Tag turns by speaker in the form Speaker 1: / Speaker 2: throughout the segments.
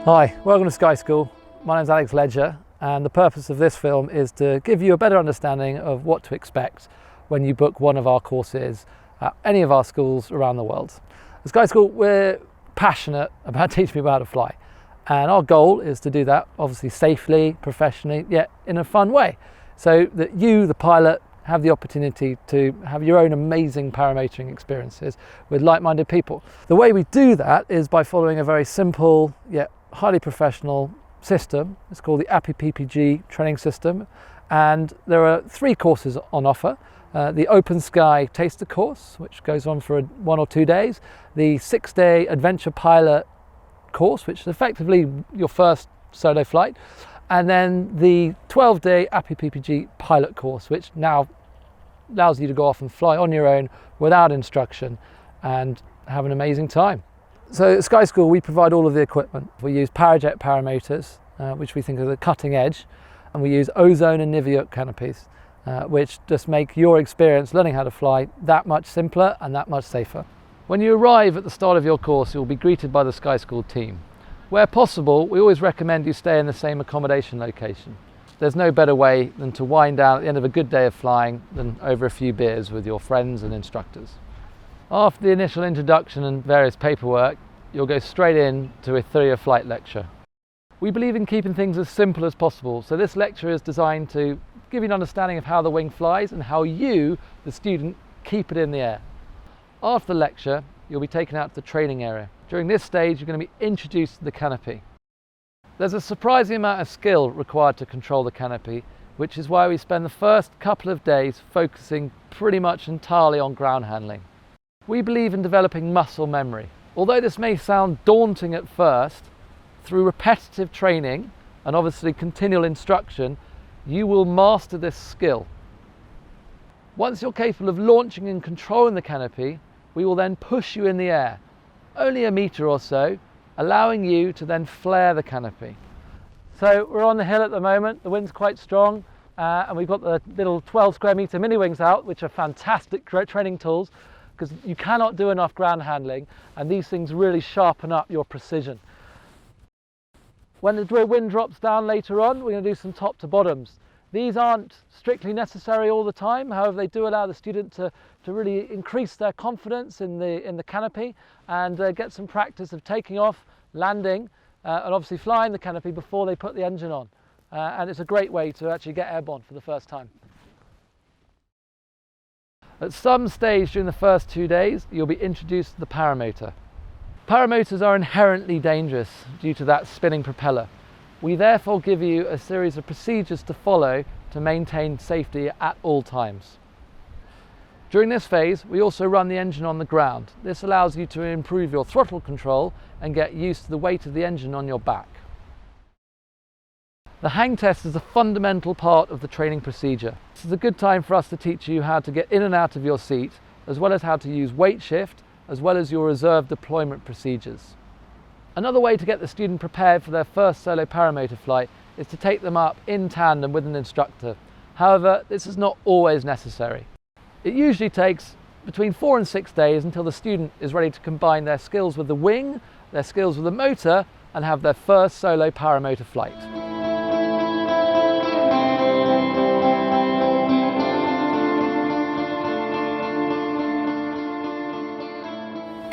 Speaker 1: Hi, welcome to SkySchool. My name is Alex Ledger, and the purpose of this film is to give you a better understanding of what to expect when you book one of our courses at any of our schools around the world. At SkySchool, we're passionate about teaching people how to fly, and our goal is to do that obviously safely, professionally, yet in a fun way, so that you, the pilot, have the opportunity to have your own amazing paramotoring experiences with like-minded people. The way we do that is by following a very simple yet highly professional system. It's called the APG training system, and there are 3 courses on offer. The Open Sky Taster course, which goes on for 1 or 2 days, the 6-day Adventure Pilot course, which is effectively your first solo flight, and then the 12-day APG Pilot course, which now allows you to go off and fly on your own without instruction and have an amazing time. So at SkySchool, we provide all of the equipment. We use Parajet paramotors, which we think are the cutting edge, and we use ozone and Niviuk canopies, which just make your experience learning how to fly that much simpler and that much safer. When you arrive at the start of your course, you'll be greeted by the SkySchool team. Where possible, we always recommend you stay in the same accommodation location. There's no better way than to wind down at the end of a good day of flying than over a few beers with your friends and instructors. After the initial introduction and various paperwork, you'll go straight in to a theory of flight lecture. We believe in keeping things as simple as possible, so this lecture is designed to give you an understanding of how the wing flies and how you, the student, keep it in the air. After the lecture, you'll be taken out to the training area. During this stage, you're going to be introduced to the canopy. There's a surprising amount of skill required to control the canopy, which is why we spend the first couple of days focusing pretty much entirely on ground handling. We believe in developing muscle memory. Although this may sound daunting at first, through repetitive training and obviously continual instruction, you will master this skill. Once you're capable of launching and controlling the canopy, we will then push you in the air, only a metre or so, allowing you to then flare the canopy. So we're on the hill at the moment, the wind's quite strong, and we've got the little 12 square metre mini wings out, which are fantastic training tools, because you cannot do enough ground handling, and these things really sharpen up your precision. When the wind drops down later on, we're going to do some top to bottoms. These aren't strictly necessary all the time, however they do allow the student to really increase their confidence in the canopy and get some practice of taking off, landing and obviously flying the canopy before they put the engine on. And it's a great way to actually get airborne for the first time. At some stage during the first 2 days, you'll be introduced to the paramotor. Paramotors are inherently dangerous due to that spinning propeller. We therefore give you a series of procedures to follow to maintain safety at all times. During this phase, we also run the engine on the ground. This allows you to improve your throttle control and get used to the weight of the engine on your back. The hang test is a fundamental part of the training procedure. This is a good time for us to teach you how to get in and out of your seat, as well as how to use weight shift, as well as your reserve deployment procedures. Another way to get the student prepared for their first solo paramotor flight is to take them up in tandem with an instructor. However, this is not always necessary. It usually takes between 4 and 6 days until the student is ready to combine their skills with the wing, their skills with the motor, and have their first solo paramotor flight.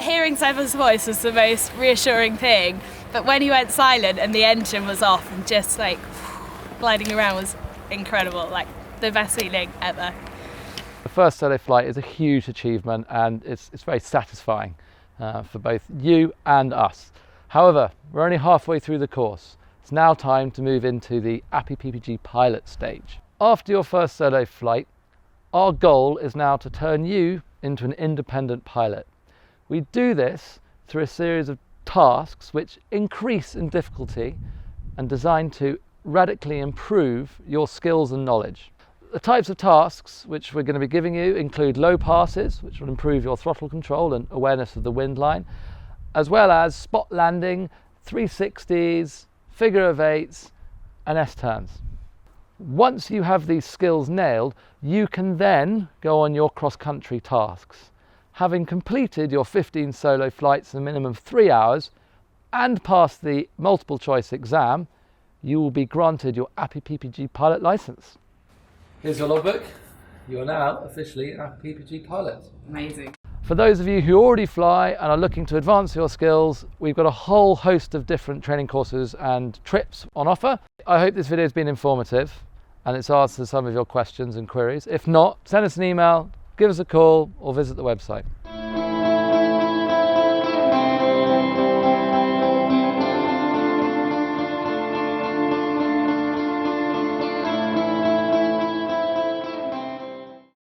Speaker 2: Hearing Seven's voice was the most reassuring thing, but when he went silent and the engine was off and just like gliding around was incredible, like the best feeling ever.
Speaker 1: The first solo flight is a huge achievement, and it's very satisfying for both you and us. However, we're only halfway through the course. It's now time to move into the APG Pilot stage. After your first solo flight, our goal is now to turn you into an independent pilot. We do this through a series of tasks which increase in difficulty and designed to radically improve your skills and knowledge. The types of tasks which we're going to be giving you include low passes, which will improve your throttle control and awareness of the wind line, as well as spot landing, 360s, figure of eights and S-turns. Once you have these skills nailed, you can then go on your cross-country tasks. Having completed your 15 solo flights in a minimum of 3 hours, and pass the multiple choice exam, you will be granted your APG Pilot license. Here's your logbook. You are now officially an APG Pilot.
Speaker 2: Amazing.
Speaker 1: For those of you who already fly and are looking to advance your skills, we've got a whole host of different training courses and trips on offer. I hope this video has been informative and it's answered some of your questions and queries. If not, send us an email, give us a call, or visit the website.